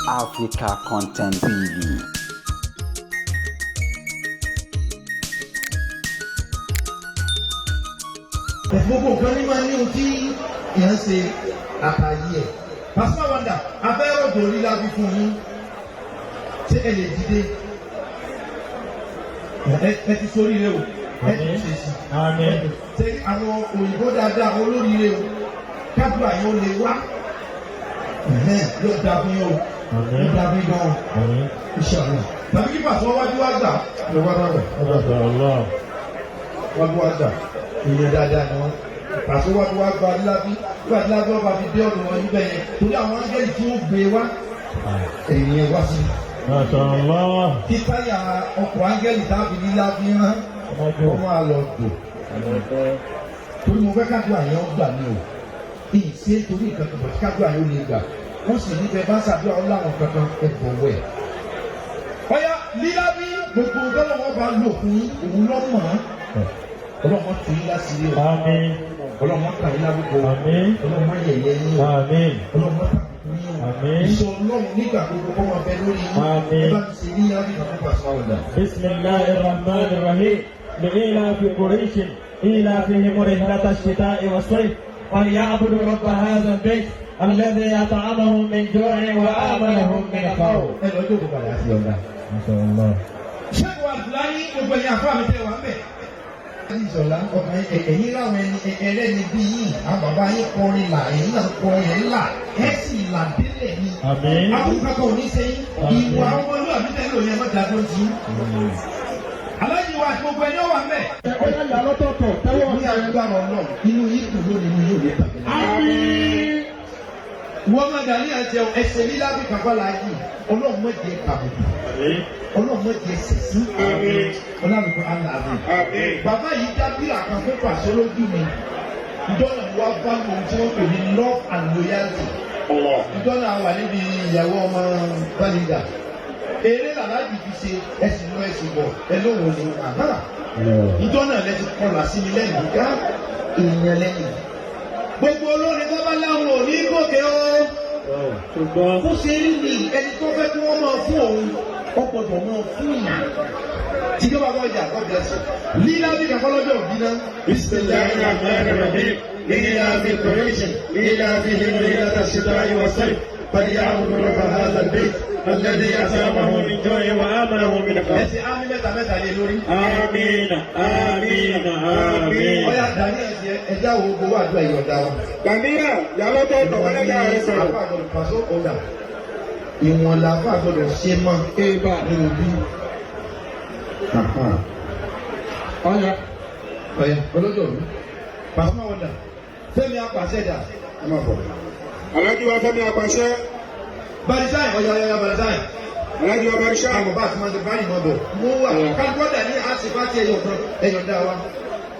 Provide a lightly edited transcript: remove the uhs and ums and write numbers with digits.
Africa Content TV. Gbogbo nǹkan ní máa ní ohun tí ìyẹn ṣe àtàyè ẹ̀. Pastor Wonder, abẹ́rẹ́ òjò orí la fi fún yín. Ṣé ẹ lè dìde? Ẹ ti sórí rẹ o. Ẹ ti ṣe sí. Ṣé àwọn òyìnbó dáadáa olóríire o? Kábíyà yóò lè wá. Yóò dá fún yín o. Yóò dá fún yín gan-an. Ìṣàlẹ̀. Tàbí kí pàṣẹ wájú wá gbà. Lọ wá rárẹ̀. Wájú wá gbà. Ìyẹn dáadáa ni wọ́n. Pàṣẹ wájú wá gbà nílábí. Nígbà tí lábẹ́ ọba fi dé ọ̀dọ̀ wọn níbẹ̀ yẹn. Torí àwọn áńgẹ́lì tí ó gbé wá. Ẹ̀yìn yẹn wá sí. Kí táyà ọkọ̀ áńgẹ́lì tábì nílábí rán. Wọ́n máa lọ dò. Torí mo fẹ́ kájú àyàn gbà ní o. Ìṣe torí nǹkan kan bọ̀ tí kájú àyàn lè gbà. Wọ́n sì níbẹ̀ bá ṣàdúrà ọláwọn kankan ẹ̀bọ̀ wẹ̀. Ọ̀yá lílábí gbogbo ọgọ́lọ́wọ́ bá lò fún òun lọ́mọ̀ ọlọ́mọ tún yín láṣìírí o. Ọlọ́mọ kà yín lábùkù. Ọlọ́mọ yẹ̀yẹ́ yín o. Ọlọ́mọ tàbùkù yín o. Ìṣọ́ ọlọ́run nígbà gbogbo kọ́ wọn bẹ lórí yín. Ẹ bá ti ṣe ní yàrá ìgbà fún Pastor Wonder. Bismillahirrahmanirrahim. لإيلاف قريش إيلافهم رحلة الشتاء والصيف فليعبدوا رب هذا البيت الذي أطعمهم من جوع وآمنهم من خوف. Ẹ lọ jókòó padà sí ọ̀gá. Ṣé wàá láyé gbogbo ẹ̀yà fún àmì tẹ̀ wá mẹ́? Ìṣọ̀lá ọkàn ẹ̀yìn láwọn ẹlẹ́ni bí yìí, àwọn bàbá yín kọrin là, ẹ̀yìn náà kọrin ẹ̀ ńlá, ẹ̀ sì là délẹ̀ ni. Àwọn kankan ò ní sẹ́yìn, ìwà ọmọlúwàbí tẹ́lẹ̀ òní ẹ̀ má dá tó jí. Aláàjì wa àti gbogbo ẹni ó wà mẹ́. Ó yà yà lọ́tọ̀ọ̀tọ̀ tẹ́wọ́ ní agbára ọlọ́run, inú yìí kù lónìí ni yóò lè tàbí. Àmín. Wọ́n máa dàní àjẹ ẹsẹ̀ lílá bí kàkọ́ la yìí, ọlọ́run mọ̀ jẹ́ kàbùkù. Ọlọ́run mọ̀ jẹ́ sẹ̀sí. Ọlọ́run kò hàn láàbì. Bàbá yìí dábìrì kan fún pàṣẹ lójú mi. Ìjọ́nà wa bá mi tí wọ́n pè ní love and loyalty. Ìjọ́nà wà níbi ìyàwó ọmọ Bálíga. Eré làlájì fi ṣe ẹ̀sìn lọ ẹ̀sìn bọ̀ ẹ lóhùn ni àbá. Ìjọ́nà lẹ́ti kọlà sí mi lẹ́yìn ká èèyàn lẹ́yìn. Gbogbo olórin tó bá láwọn ò ní gòkè o. Kó ṣe rí ni ẹni tó fẹ́ kí wọ́n máa fún òun ọ̀pọ̀lọpọ̀ máa fún ìyá. Tíjọba bá ọjà kọ́ bẹ̀rẹ̀ sí. Lílá bí kankan lọ́jọ́ òbí náà. Bismillahirrahmanirrahim. إيلاف قريش إيلافهم رحلة الشتاء والصيف فليعبدوا رب هذا البيت الذي أطعمهم من جوع وآمنهم من خوف. Ẹsẹ̀ ámì mẹ́ta mẹ́ta lé lórí. Àmín, àmín, àmín. Ọ̀yá dání ẹ̀já wo gbowó àdúrà ìyọ̀dá wa. Kàmírà yàlọ́tọ̀ tọ̀kọ́lẹ́dà rẹ̀ sọ̀rọ̀. Àfa àgbọ̀dọ̀ pàṣẹ ọ̀dà. Ìwọ̀n la àfa àgbọ̀dọ̀ ṣe mọ́. Eba ní òbí. Ọ̀yá olójó mi. Pastor Wonder. Fẹ́mi apàṣẹ dà. Ẹ máa bọ̀. Aláàjì wa Fẹ́mi apàṣẹ. Barisáì ọ̀yà Barisáì. Aláàjì wa Barisha. Àwọn bá a ti máa ń bá yìí máa bọ̀. Mo wà kálífọ́dà ní àṣìfàtì ẹ̀yọ̀ kan ẹ̀yọ̀ dá wa.